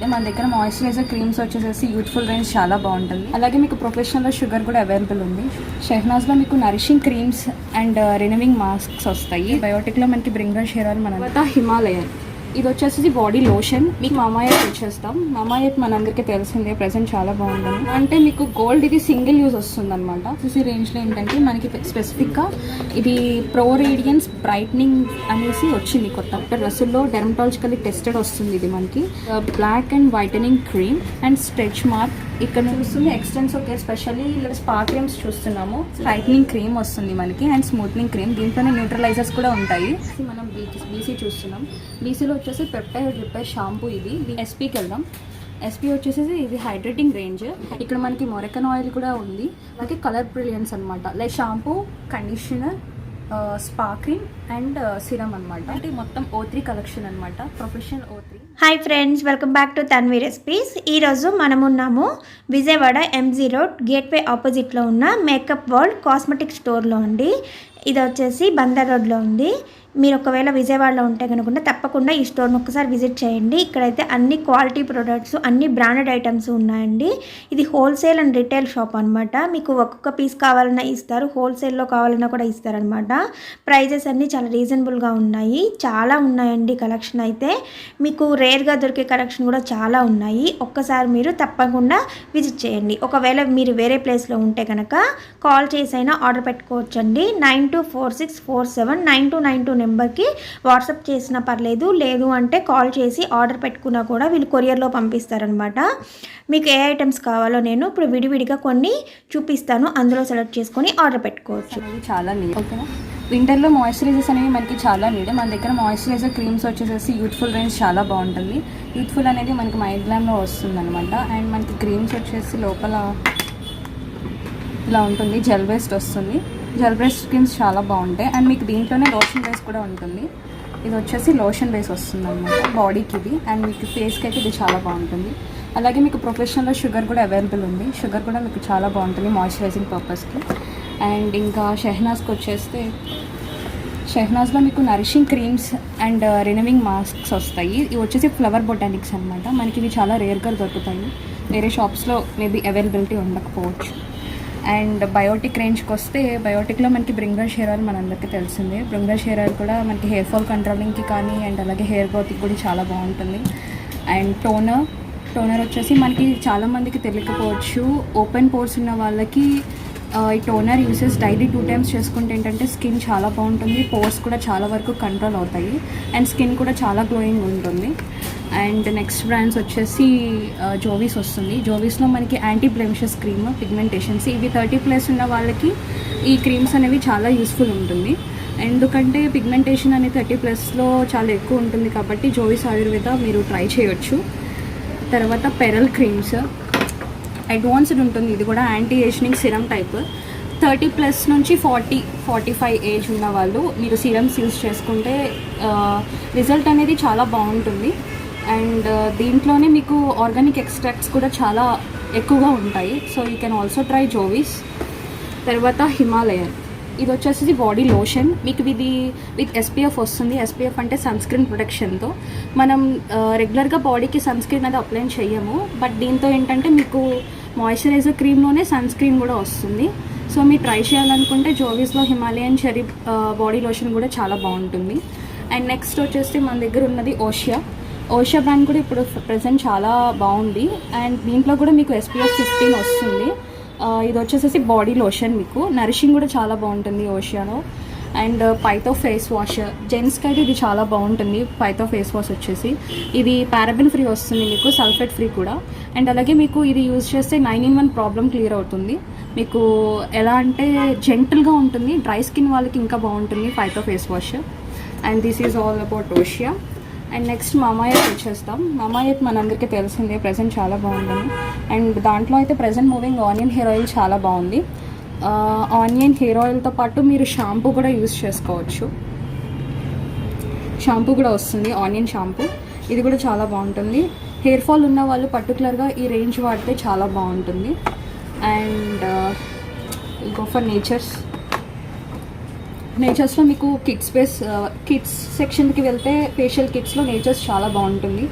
మన దగ్గర moisturiser creams వచ్చేసి యూత్ఫుల్ రేంజ్ చాలా బాగుంటుంది. అలాగే మీకు ప్రొఫెషనల్లో షుగర్ కూడా అవైలబుల్ ఉంది. షెహనాజ్లో మీకు నరిషింగ్ క్రీమ్స్ అండ్ రినవింగ్ మాస్క్స్ వస్తాయి. బయోటిక్లో మనకి బ్రింగర్ హెయిర్ ఆయిల్, మన తర్వాత హిమాలయన్. ఇది వచ్చేసి బాడీ లోషన్. మీకు మామాయత్ వచ్చేస్తాం. మామాయత్ మనందరికీ తెలిసిందే, ప్రెసెంట్ చాలా బాగుంటుంది. అంటే మీకు గోల్డ్ ఇది సింగిల్ యూజ్ వస్తుంది అనమాట. సిసి రేంజ్లో ఏంటంటే మనకి స్పెసిఫిక్గా ఇది ప్రో రేడియన్స్ బ్రైట్నింగ్ అనేసి వచ్చింది కొత్త రసుల్లో డెర్మటాలజికల్లీ టెస్టెడ్ వస్తుంది. ఇది మనకి black and whitening cream and stretch mark ఇక్కడ చూస్తుంది. ఎక్స్టెన్సివ్ కేర్ స్పెషల్లీ ఇలా స్పా క్రీమ్స్ చూస్తున్నాము. స్ట్రైట్నింగ్ క్రీమ్ వస్తుంది మనకి అండ్ స్మూత్నింగ్ క్రీమ్. దీంట్లోనే న్యూట్రలైజర్స్ కూడా ఉంటాయి. మనం బీసీ చూస్తున్నాం. బీసీలో వచ్చేసి పెప్టైడ్ రిపేర్ షాంపూ. ఇది ఎస్పీకి వెళ్దాం. ఎస్పీ వచ్చేసి ఇది హైడ్రేటింగ్ రేంజ్. ఇక్కడ మనకి మొరకన్ ఆయిల్ కూడా ఉంది. అలాగే కలర్ బ్రిలియన్స్ అనమాట. Like shampoo, conditioner, spa cream and serum అనమాట. అంటే మొత్తం O3 కలెక్షన్ అనమాట. Professional O3. Hi friends, welcome back to Tanvi recipes. ఈరోజు మనమున్నాము విజయవాడ MG రోడ్ గేట్వే ఆపోజిట్లో ఉన్న మేకప్ వరల్డ్ కాస్మెటిక్ స్టోర్లో అండి. ఇది వచ్చేసి బందర్ రోడ్లో ఉంది. మీరు ఒకవేళ విజయవాడలో ఉంటే కనుక తప్పకుండా ఈ స్టోర్ని ఒకసారి విజిట్ చేయండి. ఇక్కడైతే అన్ని క్వాలిటీ ప్రొడక్ట్స్, అన్ని బ్రాండెడ్ ఐటమ్స్ ఉన్నాయండి. ఇది హోల్సేల్ అండ్ రిటైల్ షాప్ అనమాట. మీకు ఒక్కొక్క పీస్ కావాలన్నా ఇస్తారు, హోల్సేల్లో కావాలన్నా కూడా ఇస్తారనమాట. ప్రైజెస్ అన్నీ చాలా రీజనబుల్గా ఉన్నాయి. చాలా ఉన్నాయండి కలెక్షన్. అయితే మీకు రేర్గా దొరికే కలెక్షన్ కూడా చాలా ఉన్నాయి. ఒక్కసారి మీరు తప్పకుండా విజిట్ చేయండి. ఒకవేళ మీరు వేరే ప్లేస్లో ఉంటే కనుక కాల్ చేసైనా ఆర్డర్ పెట్టుకోవచ్చండి. 9246479292 నెంబర్కి వాట్సాప్ చేసినా పర్లేదు. లేదు అంటే కాల్ చేసి ఆర్డర్ పెట్టుకున్నా కూడా వీళ్ళు కొరియర్లో పంపిస్తారనమాట. మీకు ఏ ఐటమ్స్ కావాలో నేను ఇప్పుడు విడివిడిగా కొన్ని చూపిస్తాను. అందులో సెలెక్ట్ చేసుకొని ఆర్డర్ పెట్టుకోవచ్చు. చాలా నీట్. ఓకేనా. వింటర్లో మాయిశ్చరైజర్స్ అనేవి మనకి చాలా నీడ్. మన దగ్గర మాయిశ్చరైజర్ క్రీమ్స్ వచ్చేసి యూత్ఫుల్ రేంజ్ చాలా బాగుంటుంది. యూత్ఫుల్ అనేది మనకి మైగ్లామ్లో వస్తుంది అనమాట. అండ్ మనకి క్రీమ్స్ వచ్చేసి లోపల ఇలా ఉంటుంది. జెల్ బేస్డ్ వస్తుంది. జెల్ బేస్డ్ క్రీమ్స్ చాలా బాగుంటాయి. అండ్ మీకు దీంట్లోనే లోషన్ బేస్ కూడా ఉంటుంది. ఇది వచ్చేసి లోషన్ బేస్ వస్తుంది అనమాట బాడీకి ఇది. అండ్ మీకు ఫేస్కి అయితే ఇది చాలా బాగుంటుంది. అలాగే మీకు ప్రొఫెషనల్లో షుగర్ కూడా అవైలబుల్ ఉంది. షుగర్ కూడా మీకు చాలా బాగుంటుంది మాయిశ్చరైజింగ్ పర్పస్కి. అండ్ ఇంకా షెహనాజ్కి వచ్చేస్తే షెహనాజ్లో మీకు నరిషింగ్ క్రీమ్స్ అండ్ రినవింగ్ మాస్క్స్ వస్తాయి. ఇవి వచ్చేసి ఫ్లవర్ బొటానిక్స్ అనమాట. మనకి ఇవి చాలా రేర్గా దొరుకుతాయి. వేరే షాప్స్లో మేబీ అవైలబిలిటీ ఉండకపోవచ్చు. అండ్ బయోటిక్ రేంజ్కి వస్తే బయోటిక్లో మనకి బ్రింగర్ హెయిర్ ఆయిల్ మనందరికీ తెలిసిందే. బ్రింగర్ హెయిర్ ఆయిల్ కూడా మనకి హెయిర్ ఫాల్ కంట్రోలింగ్కి కానీ అండ్ అలాగే హెయిర్ గ్రోత్కి కూడా చాలా బాగుంటుంది. అండ్ టోనర్ వచ్చేసి మనకి చాలామందికి తెలియకపోవచ్చు. ఓపెన్ పోర్స్ ఉన్న వాళ్ళకి ఈ టోనర్ యూసెస్ డైలీ 2 times చేసుకుంటే ఏంటంటే స్కిన్ చాలా బాగుంటుంది. పోర్స్ కూడా చాలా వరకు కంట్రోల్ అవుతాయి. అండ్ స్కిన్ కూడా చాలా గ్లోయింగ్ ఉంటుంది. అండ్ నెక్స్ట్ బ్రాండ్స్ వచ్చేసి జోవీస్ వస్తుంది. జోవీస్లో మనకి యాంటీ బ్లెమిషెస్ క్రీమ్, పిగ్మెంటేషన్స్ ఇవి 30+ ఉన్న వాళ్ళకి ఈ క్రీమ్స్ అనేవి చాలా యూస్ఫుల్ ఉంటుంది. ఎందుకంటే పిగ్మెంటేషన్ అనేది 30+లో చాలా ఎక్కువ ఉంటుంది కాబట్టి జోవీస్ ఆయుర్వేద మీరు ట్రై చేయొచ్చు. తర్వాత పెరల్ క్రీమ్స్ అడ్వాన్స్డ్ ఉంటుంది. ఇది కూడా యాంటీ ఏజింగ్ సిరమ్ టైప్. 30+ నుంచి 40-45 ఏజ్ ఉన్న వాళ్ళు మీరు సిరమ్స్ యూజ్ చేసుకుంటే రిజల్ట్ అనేది చాలా బాగుంటుంది. అండ్ దీంట్లోనే మీకు ఆర్గానిక్ ఎక్స్ట్రాక్ట్స్ కూడా చాలా ఎక్కువగా ఉంటాయి. So you can also try Jovees. తర్వాత హిమాలయన్. ఇది వచ్చేసి బాడీ లోషన్. మీకు ఇది విత్ SPF వస్తుంది. SPF అంటే సన్ స్క్రీన్ ప్రొటెక్షన్తో. మనం రెగ్యులర్గా బాడీకి సన్ స్క్రీన్ అది అప్లై చేయము. బట్ దీంతో ఏంటంటే మీకు మాయిశ్చరైజర్ క్రీమ్లోనే సన్ స్క్రీన్ కూడా వస్తుంది. సో మీరు ట్రై చేయాలనుకుంటే జోవీస్లో హిమాలయన్ చెరీ బాడీ లోషన్ కూడా చాలా బాగుంటుంది. అండ్ నెక్స్ట్ వచ్చేసి మన దగ్గర ఉన్నది ఓషియా బ్రాండ్ కూడా ఇప్పుడు ప్రజెంట్ చాలా బాగుంది. అండ్ దీంట్లో కూడా మీకు SPF 15 వస్తుంది. ఇది వచ్చేసి బాడీ లోషన్. మీకు నరిషింగ్ కూడా చాలా బాగుంటుంది ఓషియాలో. అండ్ పైతో ఫేస్ వాష్ జెంట్స్కి అయితే ఇది చాలా బాగుంటుంది. పైతో ఫేస్ వాష్ వచ్చేసి ఇది పారాబెన్ ఫ్రీ వస్తుంది, మీకు సల్ఫేట్ ఫ్రీ కూడా. అండ్ అలాగే మీకు ఇది యూజ్ చేస్తే 9-in-1 ప్రాబ్లం క్లియర్ అవుతుంది. మీకు ఎలా అంటే జెంటల్గా ఉంటుంది. డ్రై స్కిన్ వాళ్ళకి ఇంకా బాగుంటుంది పైతో face wash. And this is all about Oshea. And next Mamaearth వచ్చేస్తాం. మామాయత్ మనందరికీ తెలిసిందే, ప్రజెంట్ చాలా బాగుంటుంది. అండ్ దాంట్లో అయితే present moving onion hair oil చాలా బాగుంది. ఆనియన్ హెయిర్ ఆయిల్తో పాటు మీరు షాంపూ కూడా యూజ్ చేసుకోవచ్చు. షాంపూ కూడా వస్తుంది, ఆనియన్ షాంపూ. ఇది కూడా చాలా బాగుంటుంది. హెయిర్ ఫాల్ ఉన్న వాళ్ళు పర్టికులర్గా ఈ రేంజ్ వాడితే చాలా బాగుంటుంది. అండ్ గో ఫర్ నేచర్స్లో మీకు కిడ్స్ సెక్షన్కి వెళ్తే ఫేషియల్ కిట్స్లో నేచర్స్ చాలా బాగుంటుంది.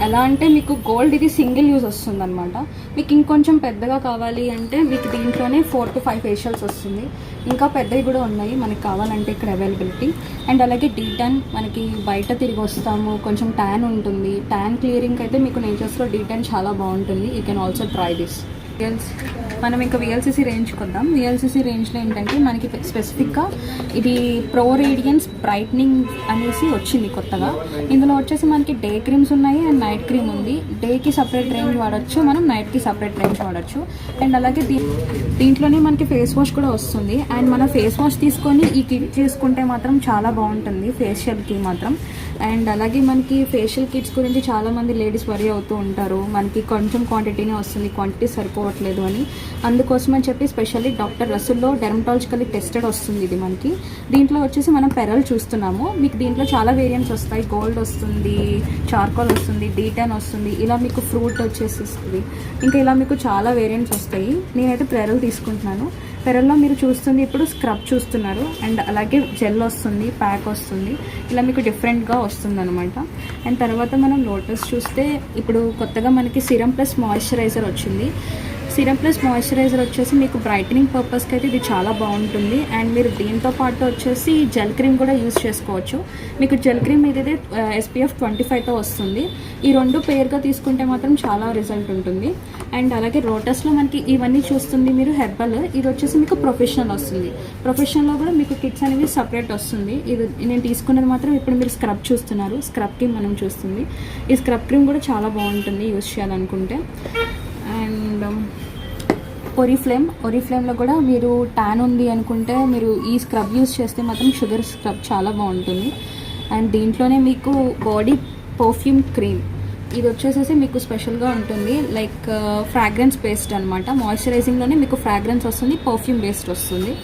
ఎలా అంటే మీకు గోల్డ్ ఇది సింగిల్ యూజ్ వస్తుంది అనమాట. మీకు ఇంకొంచెం పెద్దగా కావాలి అంటే మీకు దీంట్లోనే 4 to 5 ఫేషియల్స్ వస్తుంది. ఇంకా పెద్దవి కూడా ఉన్నాయి మనకి కావాలంటే ఇక్కడ అవైలబిలిటీ. అండ్ అలాగే D10 మనకి బయట తిరిగి వస్తాము, కొంచెం ట్యాన్ ఉంటుంది. ట్యాన్ క్లియరింగ్ అయితే మీకు నేచర్స్లో D10 చాలా బాగుంటుంది. You can also try this. మనం ఇంకా VLCC రేంజ్కి వద్దాం. VLCC రేంజ్లో ఏంటంటే మనకి స్పెసిఫిక్గా ఇది ప్రో రేడియన్స్ బ్రైట్నింగ్ అనేసి వచ్చింది కొత్తగా. ఇందులో వచ్చేసి మనకి డే క్రీమ్స్ ఉన్నాయి అండ్ నైట్ క్రీమ్ ఉంది. డేకి సపరేట్ రేంజ్ వాడచ్చు, మనం నైట్కి సపరేట్ రేంజ్ వాడచ్చు. అండ్ అలాగే దీంట్లోనే మనకి ఫేస్ వాష్ కూడా వస్తుంది. అండ్ మన ఫేస్ వాష్ తీసుకొని ఈ కిట్ చేసుకుంటే మాత్రం చాలా బాగుంటుంది ఫేషియల్కి మాత్రం. అండ్ అలాగే మనకి ఫేషియల్ కిట్స్ గురించి చాలామంది లేడీస్ వరీ అవుతూ ఉంటారు, మనకి కొంచెం క్వాంటిటీనే వస్తుంది, క్వాంటిటీ సరిపోవట్లేదు అని. అందుకోసం అని చెప్పి స్పెషల్లీ డాక్టర్ రసూల్లో డెర్మటాలజికల్లీ టెస్టెడ్ వస్తుంది ఇది మనకి. దీంట్లో వచ్చేసి మనం పెరల్ చూస్తున్నాము. మీకు దీంట్లో చాలా వేరియంట్స్ వస్తాయి. గోల్డ్ వస్తుంది, చార్కోల్ వస్తుంది, D10 వస్తుంది, ఇలా మీకు ఫ్రూట్ వచ్చేసి వస్తుంది. ఇంకా ఇలా మీకు చాలా వేరియంట్స్ వస్తాయి. నేనైతే పెరల్ తీసుకుంటున్నాను. పెరల్లో మీరు చూస్తుంది ఇప్పుడు స్క్రబ్ చూస్తున్నారు. అండ్ అలాగే జెల్ వస్తుంది, ప్యాక్ వస్తుంది, ఇలా మీకు డిఫరెంట్గా వస్తుంది అనమాట. అండ్ తర్వాత మనం లోటస్ చూస్తే ఇప్పుడు కొత్తగా మనకి సిరం ప్లస్ మాయిశ్చరైజర్ వచ్చింది. సిరం ప్లస్ మాయిశ్చరైజర్ వచ్చేసి మీకు బ్రైటనింగ్ పర్పస్కి అయితే ఇది చాలా బాగుంటుంది. అండ్ మీరు దీంతో పాటు వచ్చేసి జెల్ క్రీమ్ కూడా యూజ్ చేసుకోవచ్చు. మీకు జెల్ క్రీమ్ ఇది SPF 25తో వస్తుంది. ఈ రెండు పేరుగా తీసుకుంటే మాత్రం చాలా రిజల్ట్ ఉంటుంది. అండ్ అలాగే లోటస్లో మనకి ఇవన్నీ చూస్తుంది మీరు హెర్బల్, ఇది వచ్చేసి మీకు ప్రొఫెషనల్ వస్తుంది. ప్రొఫెషనల్లో కూడా మీకు కిట్స్ అనేవి సపరేట్ వస్తుంది. ఇది నేను తీసుకున్నది మాత్రం ఇప్పుడు మీరు స్క్రబ్ చూస్తున్నారు, స్క్రబ్ క్రీమ్ మనం చూస్తుంది. ఈ స్క్రబ్ క్రీమ్ కూడా చాలా బాగుంటుంది యూజ్ చేయాలనుకుంటే. అండ్ ఒరిఫ్లేమ్లో కూడా మీరు ట్యాన్ ఉంది అనుకుంటే మీరు ఈ స్క్రబ్ యూస్ చేస్తే మాత్రం షుగర్ స్క్రబ్ చాలా బాగుంటుంది. అండ్ దీంట్లోనే మీకు బాడీ పర్ఫ్యూమ్ క్రీమ్ ఇది వచ్చేసేసి మీకు స్పెషల్గా ఉంటుంది. లైక్ ఫ్రాగ్రెన్స్ బేస్డ్ అనమాట. మాయిశ్చరైజింగ్లోనే మీకు ఫ్రాగ్రెన్స్ వస్తుంది, పర్ఫ్యూమ్ బేస్డ్ వస్తుంది.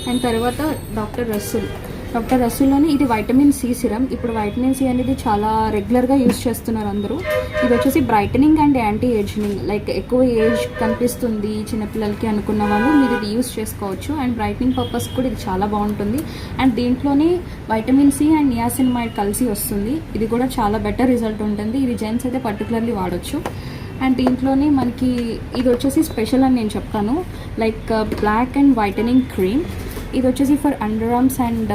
అండ్ తర్వాత డాక్టర్ రసూల్లోని ఇది వైటమిన్ C సిరం. ఇప్పుడు వైటమిన్ C అనేది చాలా రెగ్యులర్గా యూజ్ చేస్తున్నారు అందరూ. ఇది వచ్చేసి brightening and anti ageing, like ఎక్కువ ఏజ్ కనిపిస్తుంది చిన్నపిల్లలకి అనుకున్న వాళ్ళు మీరు ఇది యూజ్ చేసుకోవచ్చు. అండ్ బ్రైటనింగ్ పర్పస్ కూడా ఇది చాలా బాగుంటుంది. అండ్ దీంట్లోనే వైటమిన్ C అండ్ నియాసినమైడ్ కలిసి వస్తుంది. ఇది కూడా చాలా బెటర్ రిజల్ట్ ఉంటుంది. ఇది జెంట్స్ అయితే పర్టికులర్లీ వాడచ్చు. అండ్ దీంట్లోనే మనకి ఇది వచ్చేసి స్పెషల్ అని నేను చెప్తాను, like black and whitening cream. ఇది వచ్చేసి ఫర్ అండర్ ఆర్మ్స్ అండ్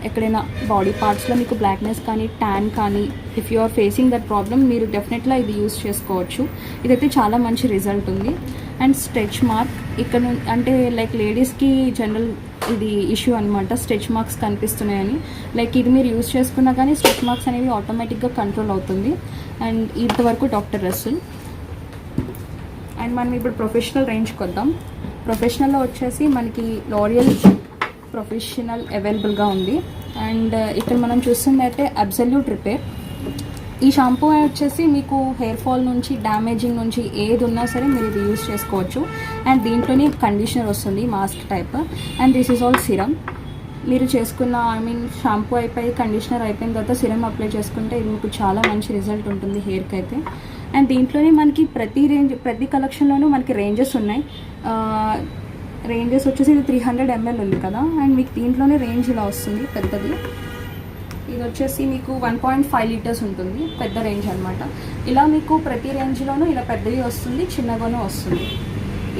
ఎక్కడైనా బాడీ పార్ట్స్లో మీకు బ్లాక్నెస్ కానీ ట్యాన్ కానీ if you are facing that problem మీరు డెఫినెట్గా ఇది యూస్ చేసుకోవచ్చు. ఇదైతే చాలా మంచి రిజల్ట్ ఉంది. అండ్ స్ట్రెచ్ మార్క్ ఇక్కడ అంటే లైక్ లేడీస్కి జనరల్ ఇది ఇష్యూ అనమాట, స్ట్రెచ్ మార్క్స్ కనిపిస్తున్నాయని. లైక్ ఇది మీరు యూస్ చేసుకున్నా కానీ స్ట్రెచ్ మార్క్స్ అనేవి ఆటోమేటిక్గా కంట్రోల్ అవుతుంది. అండ్ ఇంతవరకు డాక్టర్ రసూల్. అండ్ మనం ఇప్పుడు ప్రొఫెషనల్ రేంజ్కి వద్దాం. ప్రొఫెషనల్లో వచ్చేసి మనకి లోరియల్ ప్రొఫెషనల్ అవైలబుల్గా ఉంది. అండ్ ఇక్కడ మనం చూస్తుంది అయితే అబ్సల్యూట్ రిపేర్. ఈ షాంపూ వచ్చేసి మీకు హెయిర్ ఫాల్ నుంచి డ్యామేజింగ్ నుంచి ఏది ఉన్నా సరే మీరు ఇది యూజ్ చేసుకోవచ్చు. అండ్ దీంట్లోనే కండిషనర్ వస్తుంది mask type. And this is all serum. మీరు చేసుకున్న షాంపూ అయిపోయి కండిషనర్ అయిపోయిన తర్వాత సిరమ్ అప్లై చేసుకుంటే ఇది మీకు చాలా మంచి రిజల్ట్ ఉంటుంది హెయిర్కి అయితే. అండ్ దీంట్లోనే మనకి ప్రతి కలెక్షన్లోనూ మనకి రేంజెస్ ఉన్నాయి. రేంజెస్ వచ్చేసి ఇది 300 ml ఉంది కదా. అండ్ మీకు దీంట్లోనే రేంజ్ ఇలా వస్తుంది పెద్దది. ఇది వచ్చేసి మీకు 1.5 లీటర్స్ ఉంటుంది, పెద్ద రేంజ్ అనమాట. ఇలా మీకు ప్రతి రేంజ్లోనూ ఇలా పెద్దది వస్తుంది, చిన్నగానూ వస్తుంది.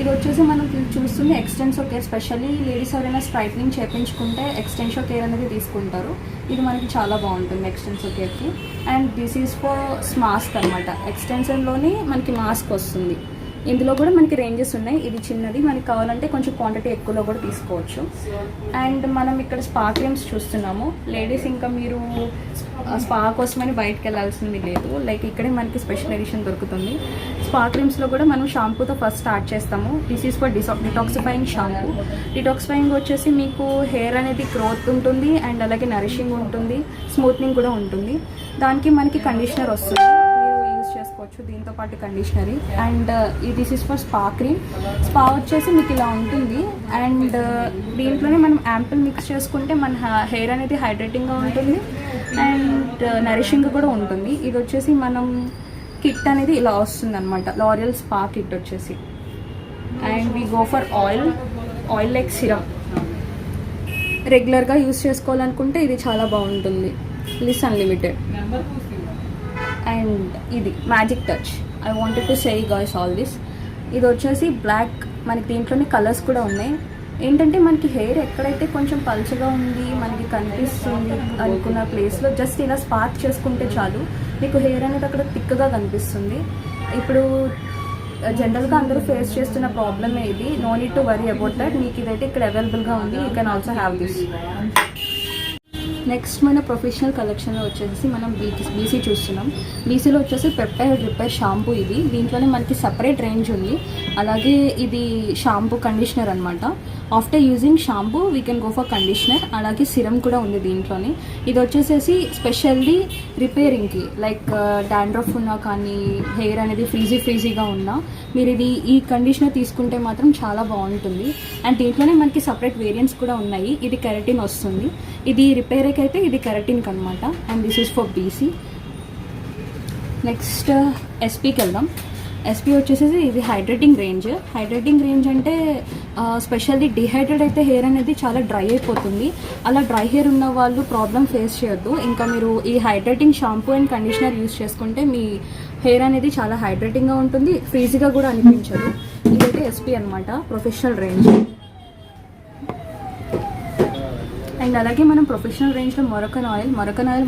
ఇది వచ్చేసి మనం చూస్తుంది ఎక్స్టెన్సో కేర్. స్పెషల్లీ లేడీస్ ఎవరైనా స్ట్రైట్నింగ్ చేయించుకుంటే ఎక్స్టెన్సో కేర్ అనేది తీసుకుంటారు. ఇది మనకి చాలా బాగుంటుంది ఎక్స్టెన్సో కేర్కి. And this is for mask అనమాట. ఎక్స్టెన్షన్లోనే మనకి మాస్క్ వస్తుంది. ఇందులో కూడా మనకి రేంజెస్ ఉన్నాయి. ఇది చిన్నది, మనకి కావాలంటే కొంచెం క్వాంటిటీ ఎక్కువలో కూడా తీసుకోవచ్చు. అండ్ మనం ఇక్కడ స్పా క్రీమ్స్ చూస్తున్నాము. లేడీస్ ఇంకా మీరు స్పా కోసమని బయటకు వెళ్ళాల్సింది లేదు. లైక్ ఇక్కడే మనకి స్పెషల్ ఎడిషన్ దొరుకుతుంది. స్పా క్రీమ్స్లో కూడా మనం షాంపూతో ఫస్ట్ స్టార్ట్ చేస్తాము. This is for detoxifying shampoo. Detoxifying వచ్చేసి మీకు హెయిర్ అనేది గ్రోత్ ఉంటుంది అండ్ అలాగే నరిషింగ్ ఉంటుంది, స్మూత్నింగ్ కూడా ఉంటుంది. దానికి మనకి కండిషనర్ వస్తుంది, చేసుకోవచ్చు దీంతో పాటు కండిషనరీ. And this is for spa cream. Spa వచ్చేసి మీకు ఇలా ఉంటుంది. అండ్ దీంట్లోనే మనం యాంపుల్ మిక్స్ చేసుకుంటే మన హెయిర్ అనేది హైడ్రేటింగ్గా ఉంటుంది అండ్ నరిషింగ్ కూడా ఉంటుంది. ఇది వచ్చేసి మనం కిట్ అనేది ఇలా వస్తుంది అనమాట, లారియల్ స్పా కిట్ వచ్చేసి. And we go for oil like serum. రెగ్యులర్గా యూస్ చేసుకోవాలనుకుంటే ఇది చాలా బాగుంటుంది, లిస్ అన్లిమిటెడ్. అండ్ ఇది magic touch. I wanted to say guys all this. ఇది వచ్చేసి బ్లాక్. మనకి దీంట్లోనే కలర్స్ కూడా ఉన్నాయి. ఏంటంటే మనకి హెయిర్ ఎక్కడైతే కొంచెం పల్చగా ఉంది మనకి కనిపిస్తుంది అనుకున్న ప్లేస్లో జస్ట్ ఇలా స్పార్క్ చేసుకుంటే చాలు, మీకు హెయిర్ అనేది అక్కడ థిక్గా కనిపిస్తుంది. ఇప్పుడు జనరల్గా అందరూ ఫేస్ చేస్తున్న ప్రాబ్లమే ఇది. No need to worry about that. మీకు ఇదైతే ఇక్కడ అవైలబుల్గా ఉంది. You can also have this. Next మన ప్రొఫెషనల్ కలెక్షన్లో వచ్చేసి మనం బీసీ చూస్తున్నాం. బీసీలో వచ్చేసి పెప్టైడ్ రిపేర్ షాంపూ. ఇది దీంట్లోనే మనకి సపరేట్ రేంజ్ ఉంది. అలాగే ఇది షాంపూ కండిషనర్ అనమాట. After using shampoo we can go for conditioner. అలాగే సిరమ్ కూడా ఉంది దీంట్లోనే. ఇది వచ్చేసేసి స్పెషల్లీ రిపేరింగ్కి, లైక్ డాండ్రఫ్ ఉన్నా కానీ హెయిర్ అనేది ఫ్రీజీగా ఉన్నా మీరు ఈ కండిషనర్ తీసుకుంటే మాత్రం చాలా బాగుంటుంది. అండ్ దీంట్లోనే మనకి సపరేట్ వేరియంట్స్ కూడా ఉన్నాయి. ఇది కెరటిన్ వస్తుంది. ఇది రిపేర్కి అయితే ఇది కెరటిన్కి అనమాట. And this is for BC. Next ఎస్పీకి వెళ్దాం. ఎస్పీ వచ్చేసి ఇది హైడ్రేటింగ్ రేంజ్ అంటే స్పెషల్లీ డిహైడ్రేట్ అయితే హెయిర్ అనేది చాలా డ్రై అయిపోతుంది. అలా డ్రై హెయిర్ ఉన్న వాళ్ళు ప్రాబ్లం ఫేస్ చేయొద్దు. ఇంకా మీరు ఈ hydrating shampoo and conditioner use చేసుకుంటే మీ హెయిర్ అనేది చాలా హైడ్రేటింగ్గా ఉంటుంది, ఫ్రీజీగా కూడా అనిపించదు. ఇదైతే ఎస్పీ అనమాట, ప్రొఫెషనల్ రేంజ్. అండ్ అలాగే మనం ప్రొఫెషనల్ రేంజ్లో మొరకన్ ఆయిల్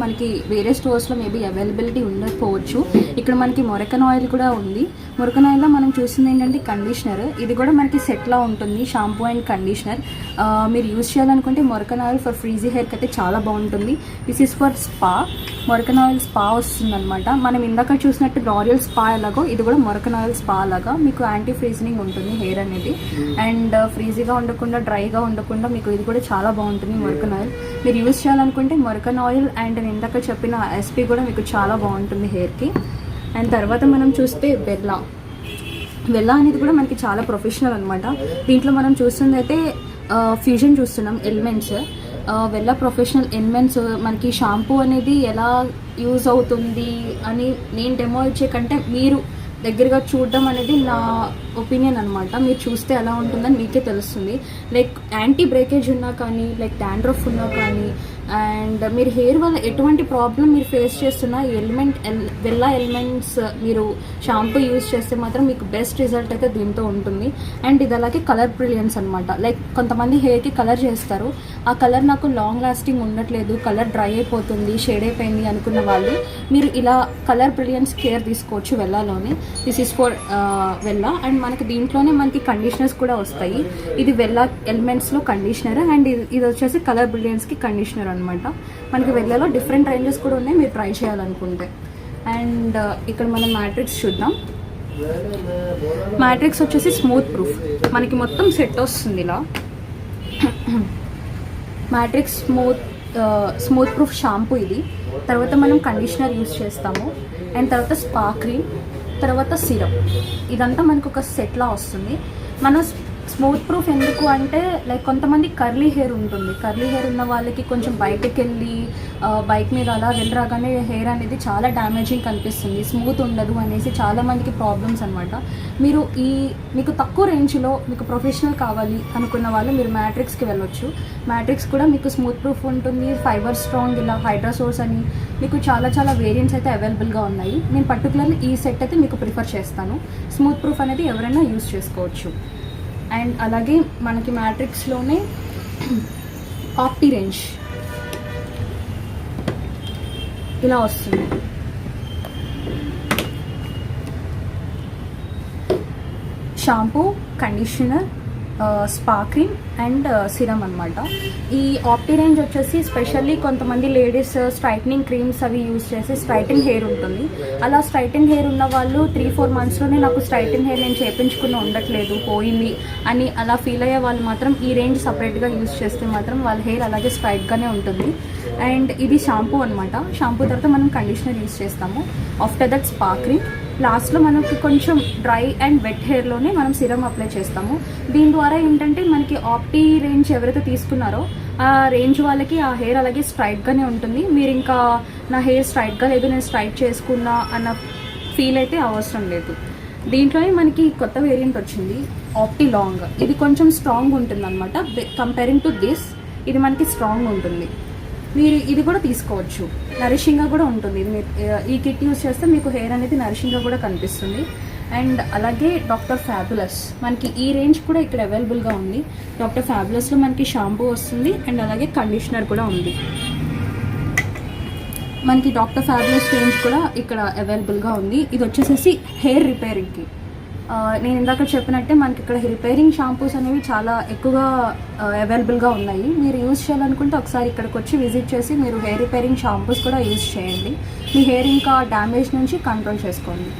మనకి వేరే స్టోర్స్లో మేబీ అవైలబిలిటీ ఉండకపోవచ్చు. ఇక్కడ మనకి మొరకన్ ఆయిల్ కూడా ఉంది. మొరకన్ ఆయిల్లో మనం చూసింది ఏంటంటే కండిషనర్. ఇది కూడా మనకి సెట్లా ఉంటుంది, షాంపూ అండ్ కండిషనర్. మీరు యూజ్ చేయాలనుకుంటే మొరకన్ ఆయిల్ ఫర్ ఫ్రీజీ హెయిర్కి అయితే చాలా బాగుంటుంది. This is for spa. Moroccan oil spa వస్తుంది అనమాట. మనం ఇందాక చూసినట్టు లారియల్ స్పా ఎలాగో ఇది కూడా మొరకన్ ఆయిల్ స్పా లాగా మీకు యాంటీ ఫ్రీజనింగ్ ఉంటుంది హెయిర్ అనేది. అండ్ ఫ్రీజీగా ఉండకుండా డ్రైగా ఉండకుండా మీకు ఇది కూడా చాలా బాగుంటుంది మొరకన్ ఆయిల్. మీరు యూజ్ చేయాలనుకుంటే మొరకన్ ఆయిల్ అండ్ నేను ఇందాక చెప్పిన ఎస్పీ కూడా మీకు చాలా బాగుంటుంది హెయిర్కి. అండ్ తర్వాత మనం చూస్తే వెల్లా అనేది కూడా మనకి చాలా ప్రొఫెషనల్ అనమాట. దీంట్లో మనం చూస్తుంది అయితే ఫ్యూజన్ చూస్తున్నాం ఎలిమెంట్స్. వెల్లా ప్రొఫెషనల్ ఎలిమెంట్స్ మనకి షాంపూ అనేది ఎలా యూజ్ అవుతుంది అని నేను డెమో ఇచ్చే కంటే మీరు దగ్గరగా చూడడం అనేది నా ఒపీనియన్ అనమాట. మీరు చూస్తే ఎలా ఉంటుందని మీకే తెలుస్తుంది. లైక్ యాంటీ బ్రేకేజ్ ఉన్నా కానీ, లైక్ డాండ్రఫ్ ఉన్నా కానీ, అండ్ మీరు హెయిర్ వల్ల ఎటువంటి ప్రాబ్లం మీరు ఫేస్ చేస్తున్నా వెల్లా ఎలిమెంట్స్ మీరు షాంపూ యూజ్ చేస్తే మాత్రం మీకు బెస్ట్ రిజల్ట్ అయితే దీంతో ఉంటుంది. అండ్ ఇది అలాగే కలర్ బ్రిలియన్స్ అనమాట. లైక్ కొంతమంది హెయిర్కి కలర్ చేస్తారు, ఆ కలర్ నాకు లాంగ్ లాస్టింగ్ ఉండట్లేదు, కలర్ డ్రై అయిపోతుంది, షేడ్ అయిపోయింది అనుకున్న వాళ్ళు మీరు ఇలా కలర్ బ్రిలియన్స్ కేర్ తీసుకోవచ్చు వెల్లాలోనే. This is for Wella. And మనకి దీంట్లోనే మనకి కండిషనర్స్ కూడా వస్తాయి. ఇది వెల్లా ఎలిమెంట్స్లో కండిషనర్ అండ్ ఇది వచ్చేసి కలర్ బ్రిలియన్స్కి కండిషనర్ అనమాట. మనకి వెల్లాలో డిఫరెంట్ రేంజెస్ కూడా ఉన్నాయి మీరు ట్రై చేయాలనుకుంటే. అండ్ ఇక్కడ మనం మ్యాట్రిక్స్ చూద్దాం. మ్యాట్రిక్స్ వచ్చేసి స్మూత్ ప్రూఫ్ మనకి మొత్తం సెట్ వస్తుంది ఇలా. మ్యాట్రిక్స్ స్మూత్ ప్రూఫ్ షాంపూ ఇది. తర్వాత మనం కండిషనర్ యూజ్ చేస్తాము. అండ్ తర్వాత స్పా క్రీమ్, తర్వాత సిరప్. ఇదంతా మనకు ఒక సెట్లా వస్తుంది. మన స్మూత్ ప్రూఫ్ ఎందుకు అంటే లైక్ కొంతమంది కర్లీ హెయిర్ ఉంటుంది. కర్లీ హెయిర్ ఉన్న వాళ్ళకి కొంచెం బయటకు వెళ్ళి బైక్ మీద అలా వెళ్ళరాగానే హెయిర్ అనేది చాలా డ్యామేజింగ్ కనిపిస్తుంది, స్మూత్ ఉండదు అనేసి చాలామందికి ప్రాబ్లమ్స్ అనమాట. మీకు తక్కువ రేంజ్లో మీకు ప్రొఫెషనల్ కావాలి అనుకున్న వాళ్ళు మీరు మ్యాట్రిక్స్కి వెళ్ళొచ్చు. మ్యాట్రిక్స్ కూడా మీకు స్మూత్ ప్రూఫ్ ఉంటుంది, ఫైబర్ స్ట్రాంగ్, ఇలా హైడ్రా సోర్స్ అని మీకు చాలా వేరియంట్స్ అయితే అవైలబుల్గా ఉన్నాయి. నేను పర్టికులర్లీ ఈ సెట్ అయితే మీకు ప్రిఫర్ చేస్తాను. స్మూత్ ప్రూఫ్ అనేది ఎవరైనా యూజ్ చేసుకోవచ్చు. అండ్ అలాగే మనకి మ్యాట్రిక్స్లోనే ఆప్టీ రేంజ్ ఇలా వస్తుంది. Shampoo, conditioner, spa cream and serum అనమాట. ఈ ఆప్టీ రేంజ్ వచ్చేసి స్పెషల్లీ కొంతమంది లేడీస్ స్ట్రైట్నింగ్ క్రీమ్స్ అవి యూజ్ చేసి స్ట్రైటన్ హెయిర్ ఉంటుంది. అలా స్ట్రైటన్ హెయిర్ ఉన్న వాళ్ళు 3-4 మంత్స్లోనే నాకు స్ట్రైటన్ హెయిర్ నేను చేయించుకుని ఉండట్లేదు, పోయింది అని అలా ఫీల్ అయ్యే వాళ్ళు మాత్రం ఈ రేంజ్ సపరేట్గా యూజ్ చేస్తే మాత్రం వాళ్ళ హెయిర్ అలాగే స్ట్రైట్గానే ఉంటుంది. అండ్ ఇది షాంపూ అనమాట. షాంపూ తర్వాత మనం కండిషనర్ యూజ్ చేస్తాము. ఆఫ్టర్ దట్ స్పా క్రీమ్, లాస్ట్లో మనకి కొంచెం డ్రై అండ్ వెట్ హెయిర్లోనే మనం సిరమ్ అప్లై చేస్తాము. దీని ద్వారా ఏంటంటే మనకి ఆప్టీ రేంజ్ ఎవరైతే తీసుకున్నారో ఆ రేంజ్ వాళ్ళకి ఆ హెయిర్ అలాగే స్ట్రైట్గానే ఉంటుంది. మీరు ఇంకా నా హెయిర్ స్ట్రైట్గా లేదు, నేను స్ట్రైట్ చేసుకున్నా అన్న ఫీల్ అయితే అవసరం లేదు. దీంట్లోనే మనకి కొత్త వేరియంట్ వచ్చింది, ఆప్టీ లాంగ్. ఇది కొంచెం స్ట్రాంగ్ ఉంటుంది అనమాట. కంపేరింగ్ టు దిస్ ఇది మనకి స్ట్రాంగ్ ఉంటుంది. మీరు ఇది కూడా తీసుకోవచ్చు, నరిషింగ్గా కూడా ఉంటుంది. మీరు ఈ కిట్ యూస్ చేస్తే మీకు హెయిర్ అనేది నరిషింగ్గా కూడా కనిపిస్తుంది. అండ్ అలాగే డాక్టర్ ఫ్యాబులస్, మనకి ఈ రేంజ్ కూడా ఇక్కడ అవైలబుల్గా ఉంది. డాక్టర్ ఫ్యాబులస్లో మనకి షాంపూ వస్తుంది అండ్ అలాగే కండిషనర్ కూడా ఉంది. మనకి డాక్టర్ ఫ్యాబులస్ రేంజ్ కూడా ఇక్కడ అవైలబుల్గా ఉంది. ఇది వచ్చేసేసి హెయిర్ రిపేరింగ్కి. నేను ఇందాక చెప్పినట్టే మనకి ఇక్కడ రిపేరింగ్ షాంపూస్ అనేవి చాలా ఎక్కువగా అవైలబుల్గా ఉన్నాయి. మీరు యూజ్ చేయాలనుకుంటే ఒకసారి ఇక్కడికి వచ్చి విజిట్ చేసి మీరు హెయిర్ రిపేరింగ్ షాంపూస్ కూడా యూజ్ చేయండి. మీ హెయిర్ ఇంకా డ్యామేజ్ నుంచి కంట్రోల్ చేసుకోండి.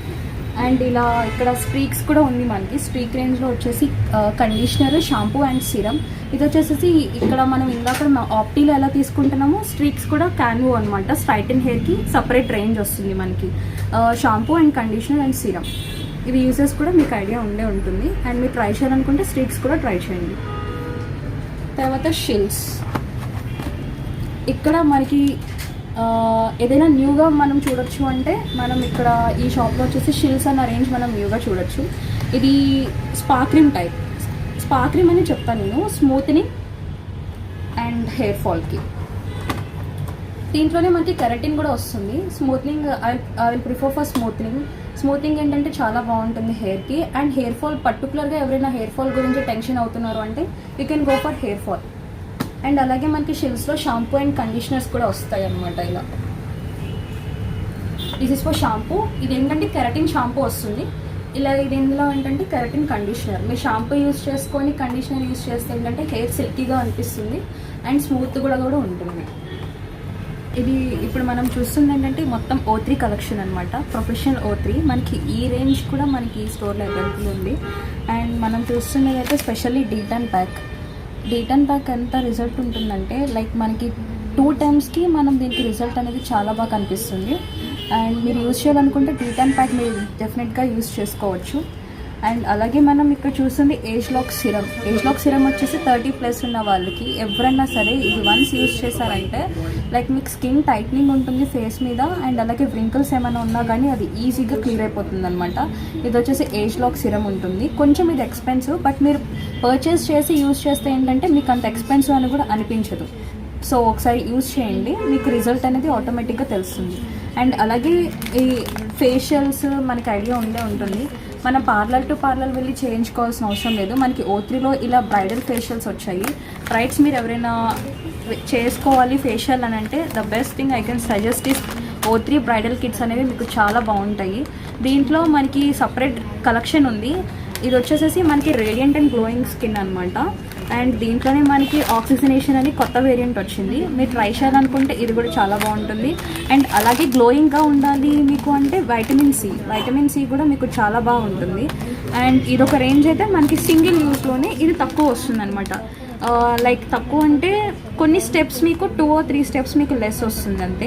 అండ్ ఇలా ఇక్కడ స్ట్రీక్స్ కూడా ఉంది. మనకి స్ట్రీక్ రేంజ్లో వచ్చేసి కండిషనర్, షాంపూ అండ్ సిరమ్. ఇది వచ్చేసి ఇక్కడ మనం ఇందాక ఆప్టీలో ఎలా తీసుకుంటున్నామో స్ట్రీక్స్ కూడా క్యాన్వో అనమాట. స్ట్రైటన్ హెయిర్కి సపరేట్ రేంజ్ వస్తుంది మనకి. Shampoo and conditioner and serum, ఇవి యూజెస్ కూడా మీకు ఐడియా ఉంటుంది. అండ్ మీరు ట్రై చేయాలనుకుంటే స్ట్రీక్స్ కూడా ట్రై చేయండి. తర్వాత షిల్స్, ఇక్కడ మనకి ఏదైనా న్యూగా మనం చూడొచ్చు అంటే మనం ఇక్కడ ఈ షాప్లో వచ్చేసి షిల్స్ అన్న రేంజ్ మనం న్యూగా చూడొచ్చు. ఇది spa cream type. Spa cream అని చెప్తాను నేను, స్మూత్నింగ్ అండ్ హెయిర్ ఫాల్కి. దీంట్లోనే మనకి కెరటిన్ కూడా వస్తుంది. Smoothening I will prefer for smoothening ఏంటంటే చాలా బాగుంటుంది హెయిర్కి. అండ్ హెయిర్ ఫాల్ పర్టికులర్గా ఎవరైనా హెయిర్ ఫాల్ గురించి టెన్షన్ అవుతున్నారు అంటే you can go for hair fall. And అలాగే మనకి షిల్స్లో షాంపూ అండ్ కండిషనర్స్ కూడా వస్తాయి అన్నమాట. ఇలా దిస్ ఇస్ ఫర్ షాంపూ. ఇది ఏంటంటే కెరటిన్ షాంపూ వస్తుంది. ఇలా ఇది ఇందులో ఏంటంటే కెరటిన్ కండిషనర్. మీరు షాంపూ యూస్ చేసుకొని కండిషనర్ యూస్ చేస్తే ఏంటంటే హెయిర్ సిల్కీగా అనిపిస్తుంది అండ్ స్మూత్ కూడా ఉంటుంది. ఇది ఇప్పుడు మనం చూస్తుంది ఏంటంటే మొత్తం O3 కలెక్షన్ అనమాట, ప్రొఫెషనల్ O3. మనకి ఈ రేంజ్ కూడా మనకి ఈ స్టోర్లో అవైలబుల్ ఉంది. అండ్ మనం చూస్తున్నది అయితే స్పెషల్లీ డీటన్ ప్యాక్ ఎంత రిజల్ట్ ఉంటుందంటే లైక్ మనకి 2 టైమ్స్కి మనం దీనికి రిజల్ట్ అనేది చాలా బాగా కనిపిస్తుంది. అండ్ మీరు యూజ్ చేయాలనుకుంటే డీటన్ ప్యాక్ మీరు డెఫినెట్గా యూజ్ చేసుకోవచ్చు. అండ్ అలాగే మనం ఇక్కడ చూస్తుంది ఏజ్ లాక్ సిరమ్ వచ్చేసి 30+ ఉన్న వాళ్ళకి ఎవరైనా సరే ఇది వన్స్ యూజ్ చేశారంటే లైక్ మీకు స్కిన్ టైట్నింగ్ ఉంటుంది ఫేస్ మీద. అండ్ అలాగే వ్రింకిల్స్ ఏమైనా ఉన్నా కానీ అది ఈజీగా క్లియర్ అయిపోతుంది అనమాట. ఇది వచ్చేసి ఏజ్ లాక్ సిరమ్ ఉంటుంది. కొంచెం ఇది ఎక్స్పెన్సివ్, బట్ మీరు పర్చేస్ చేసి యూజ్ చేస్తే ఏంటంటే మీకు అంత ఎక్స్పెన్సివ్ అని కూడా అనిపించదు. సో ఒకసారి యూజ్ చేయండి, మీకు రిజల్ట్ అనేది ఆటోమేటిక్గా తెలుస్తుంది. అండ్ అలాగే ఈ ఫేషియల్స్ మనకి ఐడియా ఉంటుంది. మనం పార్లర్ టు పార్లర్ వెళ్ళి చేయించుకోవాల్సిన అవసరం లేదు. మనకి O3లో ఇలా బ్రైడల్ ఫేషియల్స్ వచ్చాయి. బ్రైడ్స్ మీరు ఎవరైనా చేసుకోవాలి ఫేషియల్ అని అంటే the best thing I can suggest is O3 bridal kits అనేవి మీకు చాలా బాగుంటాయి. దీంట్లో మనకి సపరేట్ కలెక్షన్ ఉంది. ఇది వచ్చేసేసి మనకి రేడియంట్ అండ్ గ్లోయింగ్ స్కిన్ అనమాట. అండ్ దీంట్లోనే మనకి ఆక్సిజనేషన్ అని కొత్త వేరియంట్ వచ్చింది. మీరు ట్రై చేయాలనుకుంటే ఇది కూడా చాలా బాగుంటుంది. అండ్ అలాగే గ్లోయింగ్గా ఉండాలి మీకు అంటే వైటమిన్ సి కూడా మీకు చాలా బాగుంటుంది. అండ్ ఇదొక రేంజ్ అయితే మనకి సింగిల్ యూస్లోనే ఇది తక్కువ వస్తుంది అనమాట. లైక్ తక్కువ అంటే కొన్ని స్టెప్స్ మీకు 2 or 3 స్టెప్స్ మీకు లెస్ వస్తుంది అంతే.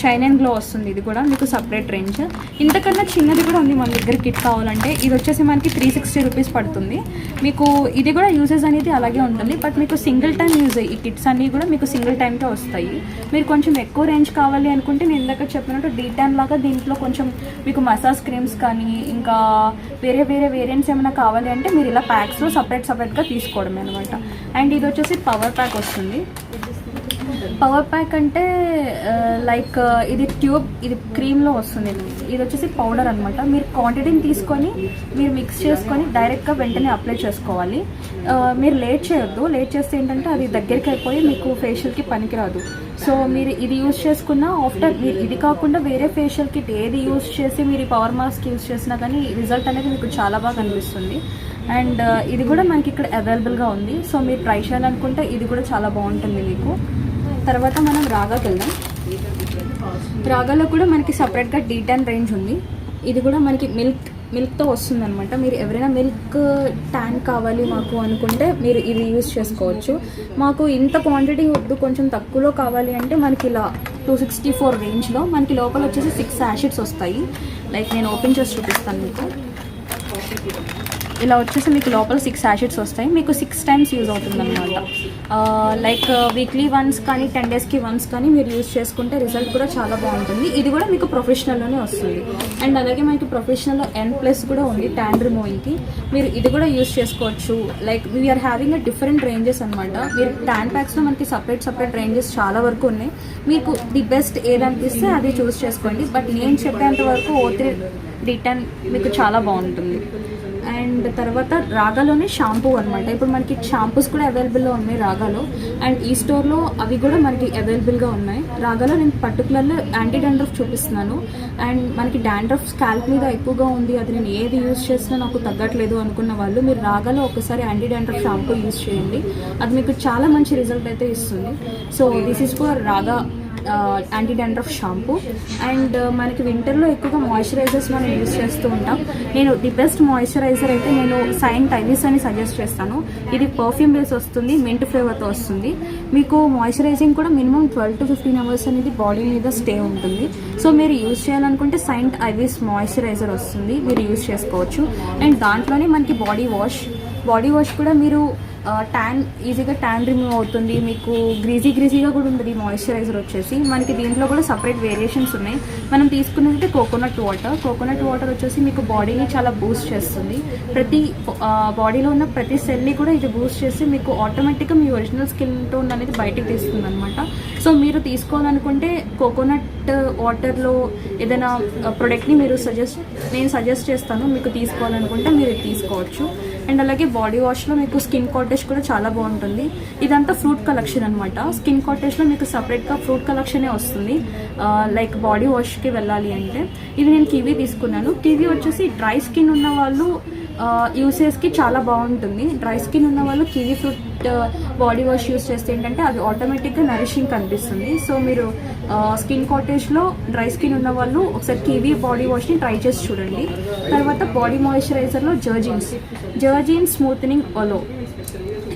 షైన్ అండ్ గ్లో వస్తుంది. ఇది కూడా మీకు సపరేట్ రేంజ్. ఇంతకన్నా చిన్నది కూడా ఉంది మన దగ్గర కిట్ కావాలంటే. ఇది వచ్చేసి మనకి 360 రూపీస్ పడుతుంది. మీకు ఇది కూడా యూజెస్ అనేది అలాగే ఉంటుంది, బట్ మీకు సింగిల్ టైం యూజ్ ఈ కిట్స్ అన్నీ కూడా మీకు సింగిల్ టైంకే వస్తాయి. మీరు కొంచెం ఎక్కువ రేంజ్ కావాలి అనుకుంటే నేను ఇందాక చెప్పినట్టు డీటాన్ లాగా దీంట్లో కొంచెం మీకు మసాజ్ క్రీమ్స్ కానీ ఇంకా వేరే వేరియంట్స్ ఏమైనా కావాలి అంటే మీరు ఇలా ప్యాక్స్లో సపరేట్గా తీసుకోవడమే అనమాట. అండ్ ఇది వచ్చేసి పవర్ ప్యాక్ వస్తుంది. పవర్ ప్యాక్ అంటే లైక్ ఇది ట్యూబ్, ఇది క్రీమ్లో వస్తుంది. ఇది వచ్చేసి పౌడర్ అనమాట. మీరు క్వాంటిటీని తీసుకొని మీరు మిక్స్ చేసుకొని డైరెక్ట్గా వెంటనే అప్లై చేసుకోవాలి. మీరు లేట్ చేయొద్దు. లేట్ చేస్తే ఏంటంటే అది దగ్గరికి అయిపోయి మీకు ఫేషియల్కి పనికిరాదు. సో మీరు ఇది యూజ్ చేసుకున్న ఆఫ్టర్ మీరు ఇది కాకుండా వేరే ఫేషియల్ కిట్ ఏది యూజ్ చేసి మీరు ఈ పవర్ మాస్క్ యూజ్ చేసినా కానీ రిజల్ట్ అనేది మీకు చాలా బాగా కనిపిస్తుంది. అండ్ ఇది కూడా మనకి ఇక్కడ అవైలబుల్గా ఉంది. సో మీరు ట్రై చేయాలనుకుంటే ఇది కూడా చాలా బాగుంటుంది మీకు. తర్వాత మనం రాగాకి వెళ్దాం. రాగాలో కూడా మనకి సపరేట్గా డీటాన్ రేంజ్ ఉంది. ఇది కూడా మనకి మిల్క్తో వస్తుంది అనమాట. మీరు ఎవరైనా మిల్క్ ట్యాన్ కావాలి మాకు అనుకుంటే మీరు ఇది యూజ్ చేసుకోవచ్చు. మాకు ఇంత క్వాంటిటీ వద్దు, కొంచెం తక్కువలో కావాలి అంటే మనకి ఇలా 264 రేంజ్లో మనకి లోపల వచ్చేసి 6 శాషెట్స్ వస్తాయి. లైక్ నేను ఓపెన్ చేసి చూపిస్తాను మీకు. ఇలా వచ్చేసి మీకు లోపల 6 శాషెట్స్ వస్తాయి. మీకు 6 టైమ్స్ యూజ్ అవుతుంది అనమాట. లైక్ వీక్లీ వన్స్ కానీ 10 డేస్కి వన్స్ కానీ మీరు యూస్ చేసుకుంటే రిజల్ట్ కూడా చాలా బాగుంటుంది. ఇది కూడా మీకు ప్రొఫెషనల్లోనే వస్తుంది. అండ్ అలాగే మనకి ప్రొఫెషనల్లో N+ కూడా ఉంది ట్యాన్ రిమూవింగ్కి. మీరు ఇది కూడా యూస్ చేసుకోవచ్చు. Like we are having different ranges అనమాట. మీరు ట్యాన్ ప్యాక్స్లో మనకి సపరేట్ రేంజెస్ చాలా వరకు ఉన్నాయి. మీకు ది బెస్ట్ ఏదనిపిస్తే అది చూస్ చేసుకోండి. బట్ నేను చెప్పేంత వరకు O3 D10 మీకు చాలా బాగుంటుంది. అండ్ తర్వాత రాగాలోనే షాంపూ అనమాట. ఇప్పుడు మనకి షాంపూస్ కూడా అవైలబుల్లో ఉన్నాయి రాగాలో. అండ్ ఈ స్టోర్లో అవి కూడా మనకి అవైలబుల్గా ఉన్నాయి. రాగాలో నేను పర్టికులర్గా యాంటీ డాండ్రఫ్ చూపిస్తున్నాను. అండ్ మనకి డాండ్రఫ్ స్కాల్ప్ మీద ఎక్కువగా ఉంది, అది నేను ఏది యూజ్ చేసినా నాకు తగ్గట్లేదు అనుకున్న వాళ్ళు మీరు రాగాలో ఒకసారి యాంటీ డాండ్రఫ్ షాంపూ యూజ్ చేయండి. అది మీకు చాలా మంచి రిజల్ట్ అయితే ఇస్తుంది. సో దిస్ ఈజ్ ఫర్ రాగా యాంటీ డాండ్రఫ్ షాంపూ. అండ్ మనకి వింటర్లో ఎక్కువగా మాయిశ్చరైజర్స్ మనం యూజ్ చేస్తూ ఉంటాం. నేను ది బెస్ట్ మాయిశ్చరైజర్ అయితే నేను సైంట్ ఐవిస్ అని సజెస్ట్ చేస్తాను. ఇది పర్ఫ్యూమ్ బేస్ వస్తుంది, మింట్ ఫ్లేవర్తో వస్తుంది. మీకు మాయిశ్చరైజింగ్ కూడా మినిమం 12 to 15 అవర్స్ అనేది బాడీ మీద స్టే ఉంటుంది. సో మీరు యూజ్ చేయాలనుకుంటే సైంట్ ఐవిస్ మాయిశ్చరైజర్ వస్తుంది, మీరు యూజ్ చేసుకోవచ్చు. అండ్ దాంట్లోనే మనకి బాడీ వాష్ కూడా మీరు ఈజీగా ట్యాన్ రిమూవ్ అవుతుంది. మీకు గ్రీజీగా కూడా ఉంటుంది మాయిశ్చరైజర్ వచ్చేసి. మనకి దీంట్లో కూడా సపరేట్ వేరియేషన్స్ ఉన్నాయి. మనం తీసుకున్నది కోకోనట్ వాటర్ వచ్చేసి మీకు బాడీని చాలా బూస్ట్ చేస్తుంది. ప్రతి బాడీలో ఉన్న ప్రతి సెల్ని కూడా ఇది బూస్ట్ చేసి మీకు ఆటోమేటిక్గా మీ ఒరిజినల్ స్కిన్ టోన్ అనేది బయటికి తీస్తుంది అనమాట. సో మీరు తీసుకోవాలనుకుంటే కోకోనట్ వాటర్లో ఏదైనా ప్రోడక్ట్ని నేను సజెస్ట్ చేస్తాను. మీకు తీసుకోవాలనుకుంటే మీరు తీసుకోవచ్చు. అండ్ అలాగే బాడీ వాష్లో మీకు స్కిన్ కాటేజ్ కూడా చాలా బాగుంటుంది. ఇదంతా ఫ్రూట్ కలెక్షన్ అనమాట. స్కిన్ కాటేజ్లో మీకు సపరేట్గా ఫ్రూట్ కలెక్షనే వస్తుంది. లైక్ బాడీ వాష్కి వెళ్ళాలి అంటే ఇది నేను కివీ తీసుకున్నాను. కివీ వచ్చేసి డ్రై స్కిన్ ఉన్న వాళ్ళు యూసేజ్కి చాలా బాగుంటుంది. డ్రై స్కిన్ ఉన్న వాళ్ళు kiwi fruit body wash use చేస్తే ఏంటంటే అది ఆటోమేటిక్గా నరిషింగ్ కనిపిస్తుంది. సో మీరు స్కిన్ కాటేజ్లో డ్రై స్కిన్ ఉన్న వాళ్ళు ఒకసారి కివీ బాడీ వాష్ని ట్రై చేసి చూడండి. తర్వాత బాడీ మాయిశ్చరైజర్లో జర్జిన్ స్మూత్నింగ్ అలో.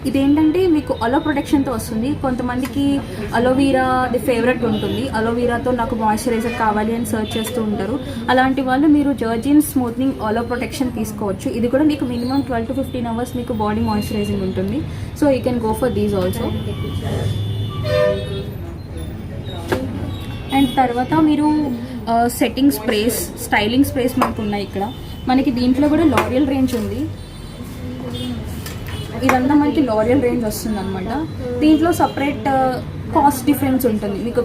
ఇదేంటంటే మీకు అలో ప్రొటెక్షన్తో వస్తుంది. కొంతమందికి అలోవీరా అది ఫేవరెట్ ఉంటుంది. అలోవీరాతో నాకు మాయిశ్చరైజర్ కావాలి అని సర్చ్ చేస్తూ ఉంటారు. అలాంటి వాళ్ళు మీరు జర్జిన్ స్మూత్నింగ్ అలో ప్రొటెక్షన్ తీసుకోవచ్చు. ఇది కూడా మీకు మినిమం 12 to 15 అవర్స్ మీకు బాడీ మాయిశ్చరైజింగ్ ఉంటుంది. So you can go for these also. And తర్వాత మీరు సెట్టింగ్ స్ప్రేస్, స్టైలింగ్ స్ప్రేస్ మనకు ఉన్నాయి ఇక్కడ. మనకి దీంట్లో కూడా L'Oreal రేంజ్ ఉంది. ఇదంతా మనకి L'Oreal రేంజ్ వస్తుంది అనమాట. దీంట్లో సపరేట్ కాస్ట్ డిఫరెన్స్ ఉంటుంది. మీకు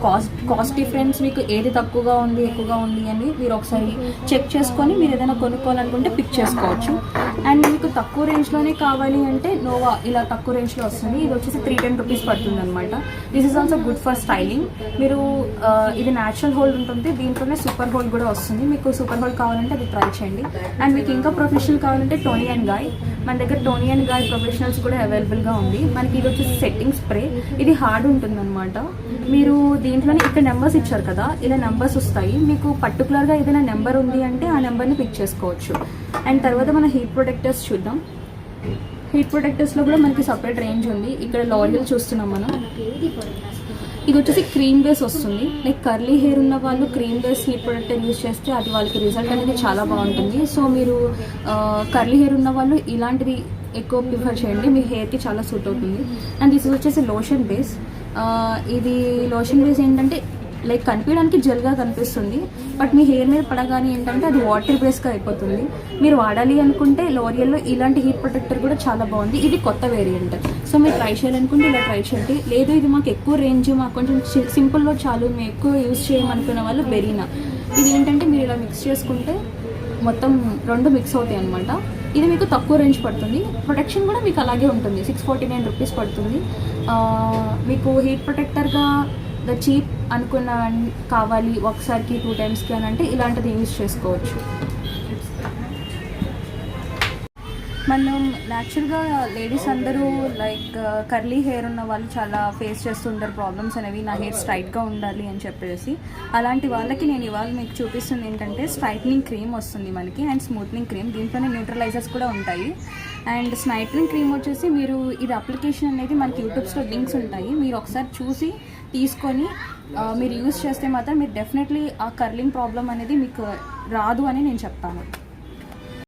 కాస్ట్ డిఫరెన్స్ మీకు ఏది తక్కువగా ఉంది ఎక్కువగా ఉంది అని మీరు ఒకసారి చెక్ చేసుకొని మీరు ఏదైనా కొనుక్కోవాలనుకుంటే పిక్ చేసుకోవచ్చు. అండ్ మీకు తక్కువ రేంజ్లోనే కావాలి అంటే నోవా ఇలా తక్కువ రేంజ్లో వస్తుంది. ఇది వచ్చేసి 310 రూపీస్ పడుతుంది అనమాట. This is also good for styling. మీరు ఇది న్యాచురల్ హోల్డ్ ఉంటుంది, దీంట్లోనే సూపర్ హోల్డ్ కూడా వస్తుంది. మీకు సూపర్ హోల్డ్ కావాలంటే అది ట్రై చేయండి. అండ్ మీకు ఇంకా ప్రొఫెషనల్ కావాలంటే టోనీ అండ్ గాయ్, మన దగ్గర టోనీ అండ్ గాయ్ ప్రొఫెషనల్స్ కూడా అవైలబుల్గా ఉంది. మనకి ఇది వచ్చేసి సెట్టింగ్ స్ప్రే. ఇది హార్డ్ ఉంటుంది అనమాట. మీరు దీంట్లోనే ఇక్కడ నెంబర్స్ ఇచ్చారు కదా, ఇలా నెంబర్స్ వస్తాయి. మీకు పర్టికులర్గా ఏదైనా నెంబర్ ఉంది అంటే ఆ నెంబర్ని పిక్ చేసుకోవచ్చు. అండ్ తర్వాత మన హీట్ ప్రొటెక్టర్స్ చూద్దాం. హీట్ ప్రొటెక్టర్స్లో కూడా మనకి సపరేట్ రేంజ్ ఉంది. ఇక్కడ L'Oreal చూస్తున్నాం మనం. ఇది వచ్చేసి క్రీమ్ బేస్ వస్తుంది. లైక్ కర్లీ హెయిర్ ఉన్న వాళ్ళు cream base heat protector use చేస్తే అది వాళ్ళకి రిజల్ట్ అనేది చాలా బాగుంటుంది. సో మీరు కర్లీ హెయిర్ ఉన్న వాళ్ళు ఇలాంటిది ఎక్కువ ప్రిఫర్ చేయండి, మీ హెయిర్కి చాలా సూట్ అవుతుంది. అండ్ దిస్ వచ్చేసి లోషన్ బేస్. ఇది లోషన్ బేస్ ఏంటంటే లైక్ కనిపించడానికి జెల్గా కనిపిస్తుంది, బట్ మీ హెయిర్ మీద పడగానే ఏంటంటే అది వాటర్ బేస్గా అయిపోతుంది. మీరు వాడాలి అనుకుంటే L'Orealలో ఇలాంటి హీట్ ప్రొటెక్టర్ కూడా చాలా బాగుంది. ఇది కొత్త వేరియంట్. సో మీరు ట్రై చేయాలనుకుంటే ఇలా ట్రై చేయండి. లేదు ఇది మాకు ఎక్కువ రేంజ్, మాకు కొంచెం సింపుల్లో చాలు, మేము ఎక్కువ యూజ్ చేయమనుకున్న వాళ్ళు బెరీనా. ఇది ఏంటంటే మీరు ఇలా మిక్స్ చేసుకుంటే మొత్తం రెండు మిక్స్ అవుతాయి అనమాట. ఇది మీకు తక్కువ రేంజ్ పడుతుంది. ప్రొటెక్షన్ కూడా మీకు అలాగే ఉంటుంది. 649 రూపీస్ పడుతుంది. మీకు హీట్ ప్రొటెక్టర్గా చీప్ అనుకున్న కావాలి ఒకసారికి 2 టైమ్స్కి అని అంటే ఇలాంటిది యూజ్ చేసుకోవచ్చు. మనం న్యాచురల్గా లేడీస్ అందరూ లైక్ కర్లీ హెయిర్ ఉన్న వాళ్ళు చాలా ఫేస్ చేస్తుంటారు ప్రాబ్లమ్స్ అనేవి. నా హెయిర్ స్ట్రైట్గా ఉండాలి అని చెప్పేసి అలాంటి వాళ్ళకి నేను ఇవాళ మీకు చూపిస్తుంది ఏంటంటే స్ట్రైట్నింగ్ క్రీమ్ వస్తుంది మనకి అండ్ స్మూత్నింగ్ క్రీమ్. దీంట్లోనే న్యూట్రలైజర్స్ కూడా ఉంటాయి. అండ్ స్ట్రైట్నింగ్ క్రీమ్ వచ్చేసి మీరు ఇది అప్లికేషన్ అనేది మనకి యూట్యూబ్స్లో లింక్స్ ఉంటాయి, మీరు ఒకసారి చూసి తీసుకొని మీరు యూజ్ చేస్తే మాత్రం మీరు డెఫినెట్లీ ఆ కర్లింగ్ ప్రాబ్లం అనేది మీకు రాదు అని నేను చెప్తాను.